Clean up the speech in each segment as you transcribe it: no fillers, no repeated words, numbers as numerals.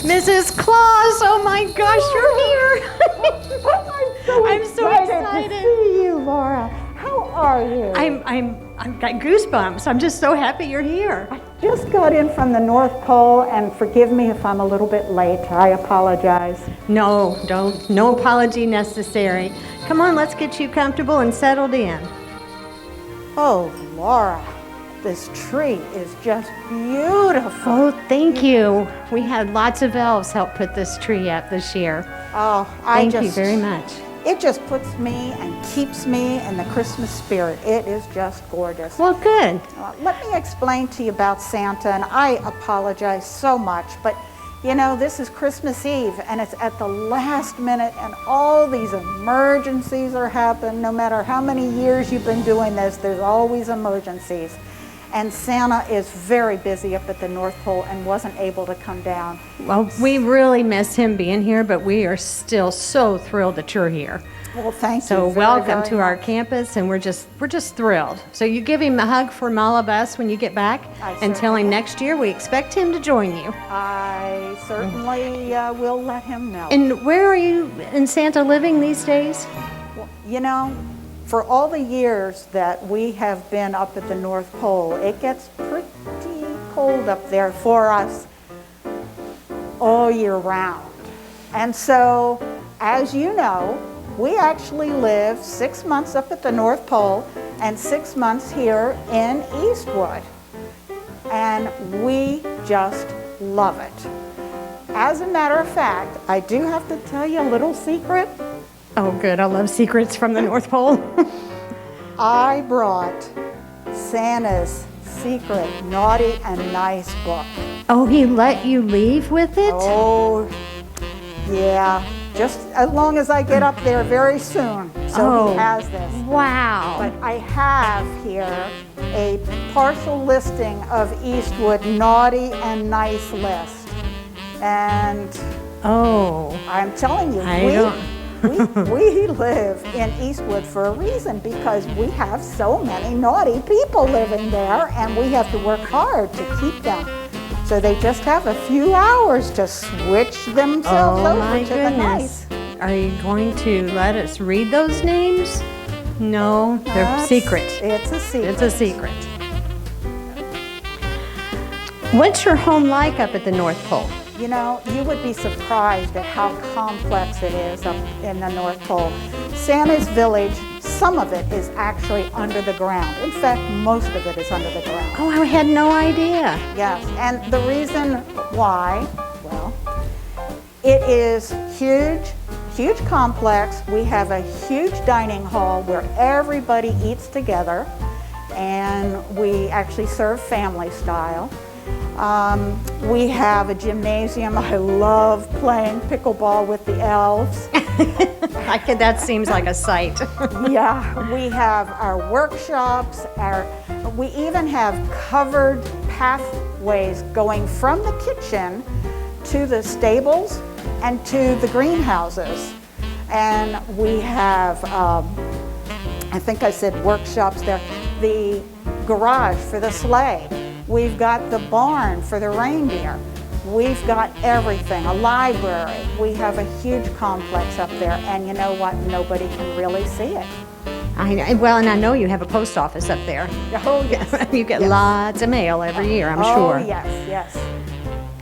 Mrs. Claus, oh my gosh, you're here. I'm so excited to see you, Laura. How are you? I've got goosebumps. I'm just so happy you're here. I just got in from the North Pole, and forgive me if I'm a little bit late. I apologize. No, no apology necessary. Come on, let's get you comfortable and settled in. Oh, Laura, this tree is just beautiful. Oh, thank you. We had lots of elves help put this tree up this year. Oh, Thank you very much. It just puts me and keeps me in the Christmas spirit. It is just gorgeous. Well, good. Let me explain to you about Santa, and I apologize so much, but you know, this is Christmas Eve, and it's at the last minute, and all these emergencies are happening. No matter how many years you've been doing this, there's always emergencies. And Santa is very busy up at the North Pole and wasn't able to come down. Well, we really miss him being here, but we are still so thrilled that you're here. Well, thank you. So very, welcome very to our much. campus, and we're just thrilled. So you give him a hug from all of us when you get back, and tell him next year we expect him to join you. I certainly will let him know. And where are you in Santa living these days? Well, you know, for all the years that we have been up at the North Pole, it gets pretty cold up there for us all year round. And so, as you know, we actually live 6 months up at the North Pole and 6 months here in Eastwood. And we just love it. As a matter of fact, I do have to tell you a little secret. Oh, good. I love secrets from the North Pole. I brought Santa's secret naughty and nice book. Oh, he let you leave with it? Oh, yeah. Just as long as I get up there very soon. So he has this. Wow. But I have here a partial listing of Eastwood naughty and nice list. And I'm telling you, we live in Eastwood for a reason, because we have so many naughty people living there, and we have to work hard to keep them. So they just have a few hours to switch themselves over to the nice. Are you going to let us read those names? No, they're secret. It's a secret. It's a secret. What's your home like up at the North Pole? You know, you would be surprised at how complex it is up in the North Pole. Santa's village, some of it is actually under the ground. In fact, most of it is under the ground. Oh, I had no idea. Yes, and the reason why, well, it is huge complex. We have a huge dining hall where everybody eats together, and we actually serve family style. We have a gymnasium. I love playing pickleball with the elves. That seems like a sight. Yeah, we have our workshops. We even have covered pathways going from the kitchen to the stables and to the greenhouses. And we have, I think I said workshops there, the garage for the sleigh. We've got the barn for the reindeer. We've got everything, a library. We have a huge complex up there, and you know what? Nobody can really see it. Well, and I know you have a post office up there. Oh, yes. You get lots of mail every year, I'm sure. Oh, yes.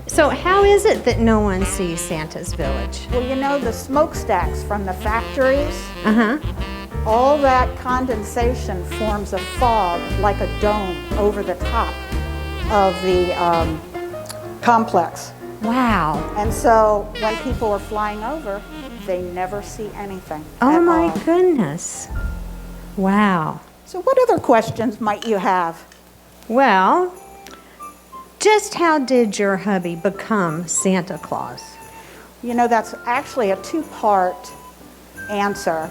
So how is it that no one sees Santa's village? Well, you know, the smokestacks from the factories, all that condensation forms a fog like a dome over the top of the complex. Wow. And so when people are flying over, they never see anything. Oh at my all. goodness. Wow. So what other questions might you have? Well, just how did your hubby become Santa Claus? You know, that's actually a two-part answer.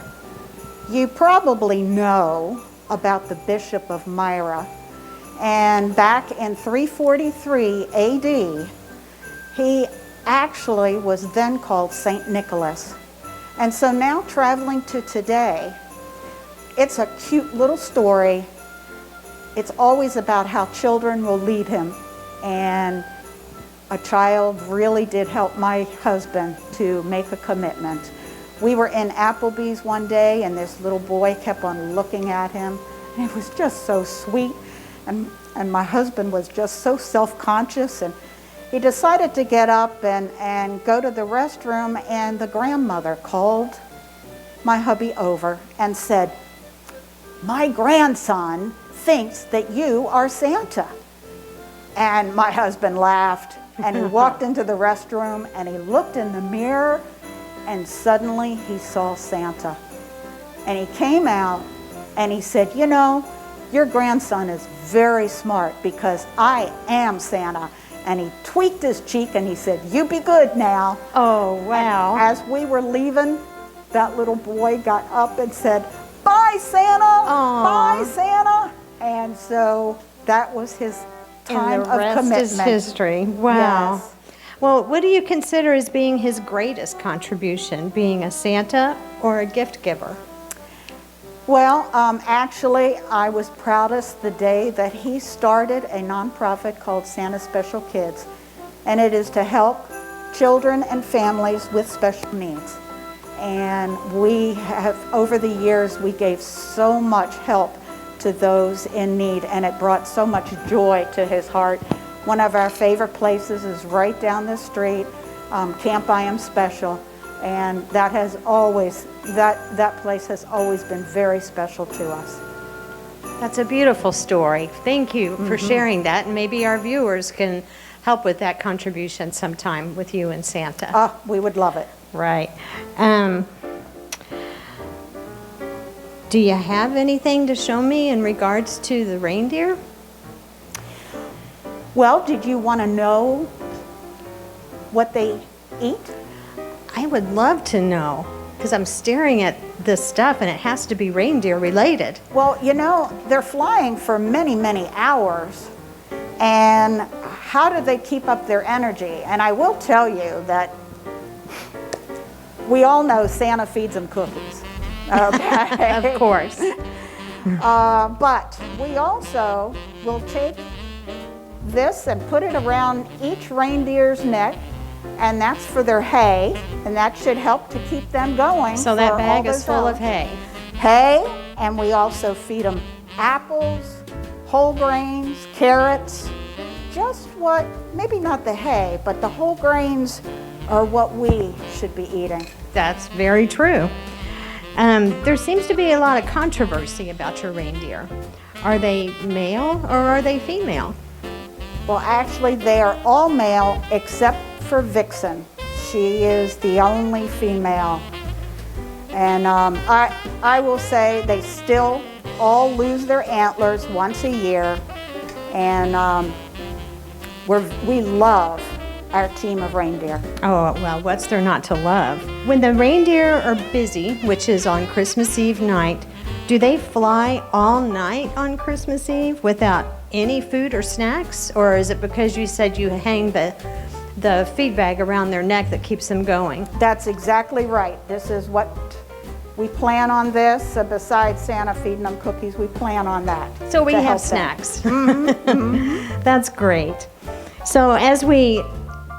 You probably know about the Bishop of Myra. And back in 343 AD, he actually was then called St. Nicholas. And so now traveling to today, it's a cute little story. It's always about how children will lead him. And a child really did help my husband to make a commitment. We were in Applebee's one day, and this little boy kept on looking at him, and it was just so sweet. And my husband was just so self-conscious, and he decided to get up and go to the restroom, and the grandmother called my hubby over and said, "My grandson thinks that you are Santa." And my husband laughed, and he walked into the restroom, and he looked in the mirror, and suddenly he saw Santa. And he came out, and he said, "You know, your grandson is very smart because I am Santa." And he tweaked his cheek and he said, "You be good now." Oh, wow. And as we were leaving, that little boy got up and said, "Bye, Santa. Aw. Bye, Santa." And so that was his time And the of rest commitment. is history. Wow. Yes. Well, what do you consider as being his greatest contribution, being a Santa or a gift giver? Well, actually, I was proudest the day that he started a nonprofit called Santa Special Kids, and it is to help children and families with special needs. And we have, over the years, we gave so much help to those in need, and it brought so much joy to his heart. One of our favorite places is right down the street, Camp I Am Special, and that has always, that place has always been very special to us. That's a beautiful story. Thank you for sharing that, and maybe our viewers can help with that contribution sometime with you and Santa. We would love it. Right. Do you have anything to show me in regards to the reindeer? Well, did you want to know what they eat? I would love to know, because I'm staring at this stuff and it has to be reindeer related. Well, you know, they're flying for many, many hours, and how do they keep up their energy? And I will tell you that we all know Santa feeds them cookies. Okay. Of course. But we also will take this and put it around each reindeer's neck, and that's for their hay, and that should help to keep them going. So that for bag all is those full hours. of hay. Hay, and we also feed them apples, whole grains, carrots, just what, maybe not the hay, but the whole grains are what we should be eating. That's very true. There seems to be a lot of controversy about your reindeer. Are they male or are they female? Well, actually, they are all male except for Vixen. She is the only female. And I will say they still all lose their antlers once a year. And we love our team of reindeer. Oh, well, what's there not to love? When the reindeer are busy, which is on Christmas Eve night, do they fly all night on Christmas Eve without any food or snacks? Or is it because you said you hang the feed bag around their neck that keeps them going? That's exactly right. This is what we plan on this. Besides Santa feeding them cookies, we plan on that. So we to have help them. snacks. That's great. So as we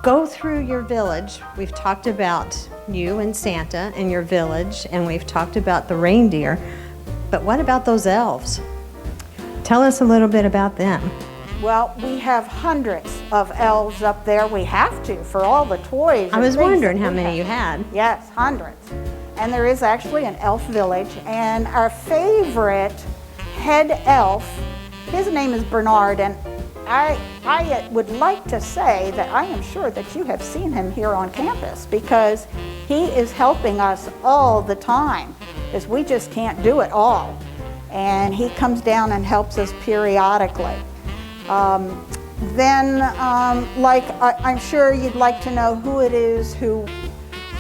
go through your village, we've talked about you and Santa and your village, and we've talked about the reindeer, but what about those elves? Tell us a little bit about them. Well, we have hundreds of elves up there. We have to for all the toys. I and was things wondering that how we many have. you had. Yes, hundreds. And there is actually an elf village, and our favorite head elf, his name is Bernard, and I would like to say that I am sure that you have seen him here on campus, because he is helping us all the time, because we just can't do it all. And he comes down and helps us periodically. I'm sure you'd like to know who it is who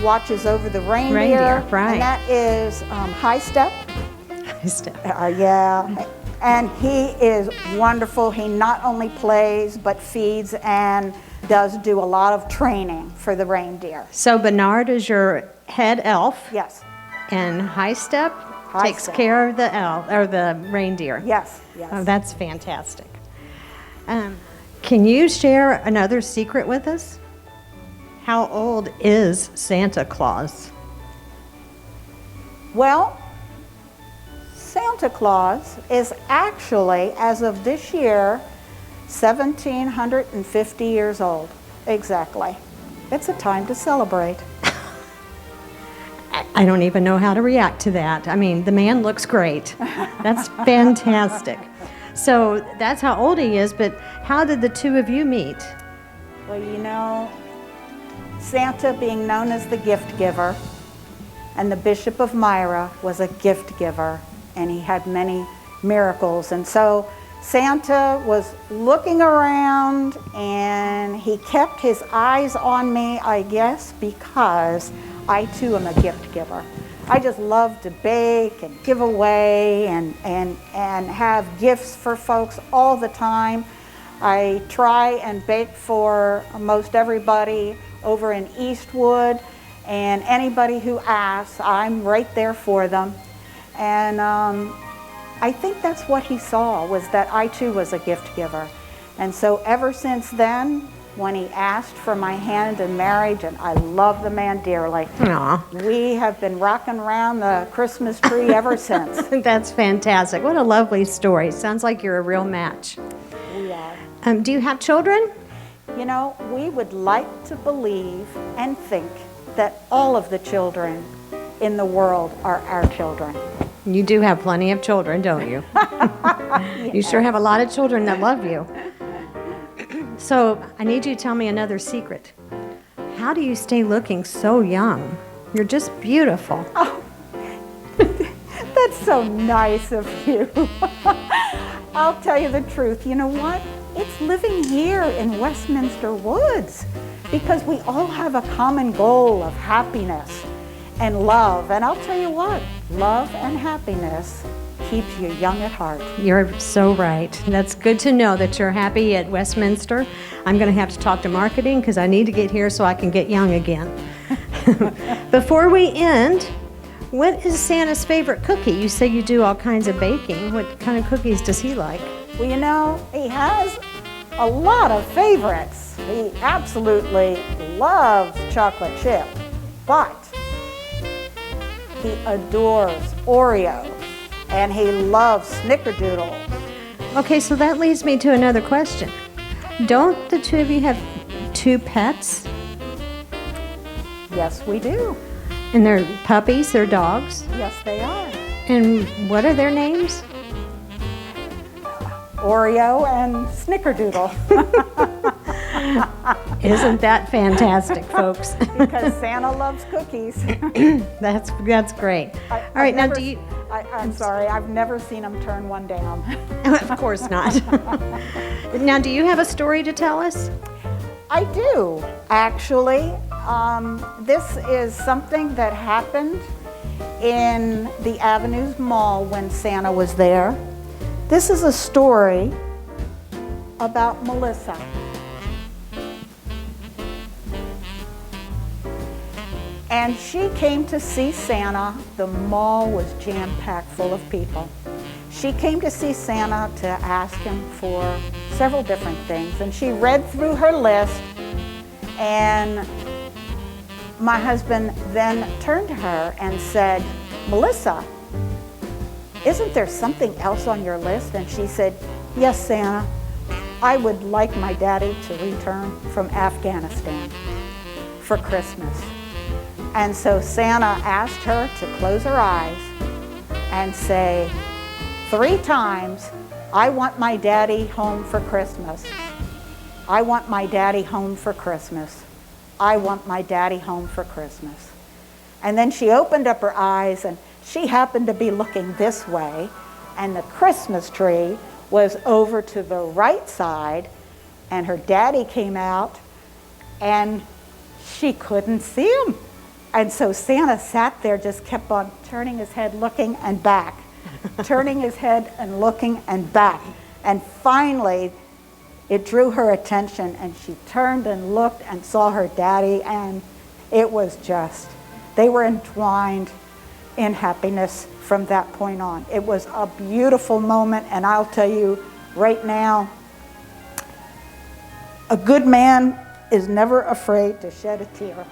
watches over the reindeer. Reindeer, right. And that is High Step. Yeah. And he is wonderful. He not only plays, but feeds and does do a lot of training for the reindeer. So Bernard is your head elf, Yes. and High Step High takes Step. care of the elf or the reindeer. Yes. Yes. Oh, that's fantastic. Can you share another secret with us? How old is Santa Claus? Well, Santa Claus is actually, as of this year, 1,750 years old. Exactly. It's a time to celebrate. I don't even know how to react to that. I mean, the man looks great. That's fantastic. So that's how old he is, but how did the two of you meet? Well, you know, Santa being known as the gift giver, and the Bishop of Myra was a gift giver, and he had many miracles. And so Santa was looking around, and he kept his eyes on me, I guess, because I too am a gift giver. I just love to bake and give away and have gifts for folks all the time. I try and bake for most everybody over in Eastwood, and anybody who asks, I'm right there for them. And I think that's what he saw, was that I too was a gift giver. And so ever since then, when he asked for my hand in marriage, and I love the man dearly. Aw. We have been rocking around the Christmas tree ever since. That's fantastic. What a lovely story. Sounds like you're a real match. We are. Do you have children? You know, we would like to believe and think that all of the children in the world are our children. You do have plenty of children, don't you? You sure have a lot of children that love you. So I need you to tell me another secret. How do you stay looking so young? You're just beautiful. Oh, that's so nice of you. I'll tell you the truth. You know what? It's living here in Westminster Woods, because we all have a common goal of happiness and love. And I'll tell you what, love and happiness keeps you young at heart. You're so right. That's good to know that you're happy at Westminster. I'm going to have to talk to marketing because I need to get here so I can get young again. Before we end, what is Santa's favorite cookie? You say you do all kinds of baking. What kind of cookies does he like? Well, you know, he has a lot of favorites. He absolutely loves chocolate chip, but he adores Oreos, and he loves Snickerdoodle. Okay, so that leads me to another question. Don't the two of you have two pets? Yes, we do. And they're puppies, they're dogs? Yes, they are. And what are their names? Oreo and Snickerdoodle. Isn't that fantastic, folks? Because Santa loves cookies. That's great. All right, now do you... I'm sorry, I've never seen him turn one down. Of course not. Now, do you have a story to tell us? I do, actually. This is something that happened in the Avenues Mall when Santa was there. This is a story about Melissa. And she came to see Santa. The mall was jam-packed full of people. She came to see Santa to ask him for several different things. And she read through her list, and my husband then turned to her and said, Melissa, isn't there something else on your list? And she said, yes, Santa, I would like my daddy to return from Afghanistan for Christmas. And so Santa asked her to close her eyes and say 3 times, I want my daddy home for Christmas. I want my daddy home for Christmas. I want my daddy home for Christmas. And then she opened up her eyes, and she happened to be looking this way, and the Christmas tree was over to the right side, and her daddy came out, and she couldn't see him. And so Santa sat there, just kept on turning his head, looking, and back, turning his head and looking and back. And finally, it drew her attention, and she turned and looked and saw her daddy, and it was just, they were entwined in happiness from that point on. It was a beautiful moment, and I'll tell you right now, a good man is never afraid to shed a tear.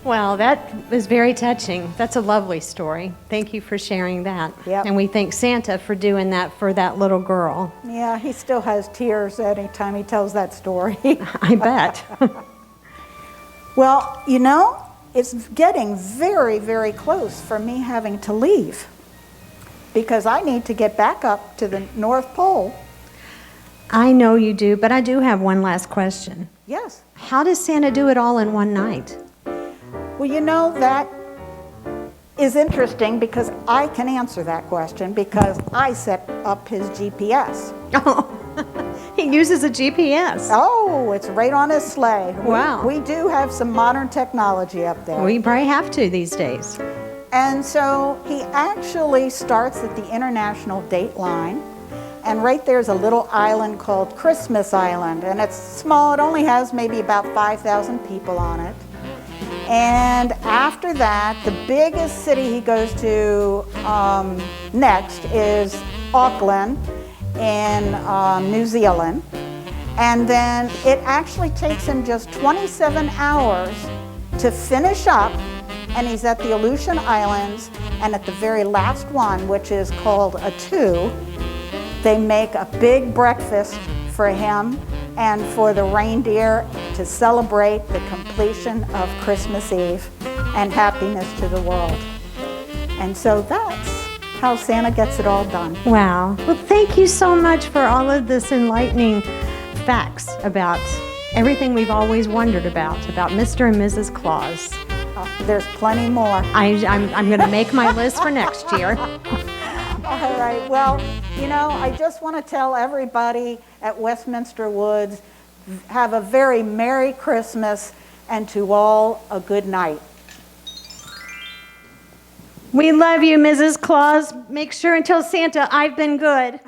Well, that is very touching. That's a lovely story. Thank you for sharing that. Yep. And we thank Santa for doing that for that little girl. Yeah, he still has tears anytime he tells that story. I bet. Well, you know, it's getting very, very close for me having to leave because I need to get back up to the North Pole. I know you do, but I do have one last question. Yes. How does Santa do it all in one night? Well, you know, that is interesting because I can answer that question because I set up his GPS. Oh, he uses a GPS. Oh, it's right on his sleigh. Wow. We do have some modern technology up there. We probably have to these days. And so he actually starts at the international date line. And right there's a little island called Christmas Island. And it's small. It only has maybe about 5,000 people on it. And after that, the biggest city he goes to next is Auckland in New Zealand. And then it actually takes him just 27 hours to finish up. And he's at the Aleutian Islands. And at the very last one, which is called Atu, they make a big breakfast for him and for the reindeer to celebrate the completion of Christmas Eve and happiness to the world. And so that's how Santa gets it all done. Wow. Well, thank you so much for all of this enlightening facts about everything we've always wondered about Mr. and Mrs. Claus. There's plenty more. I'm going to make my list for next year. All right, well, you know, I just want to tell everybody at Westminster Woods, have a very Merry Christmas, and to all a good night. We love you, Mrs. Claus. Make sure and tell Santa I've been good.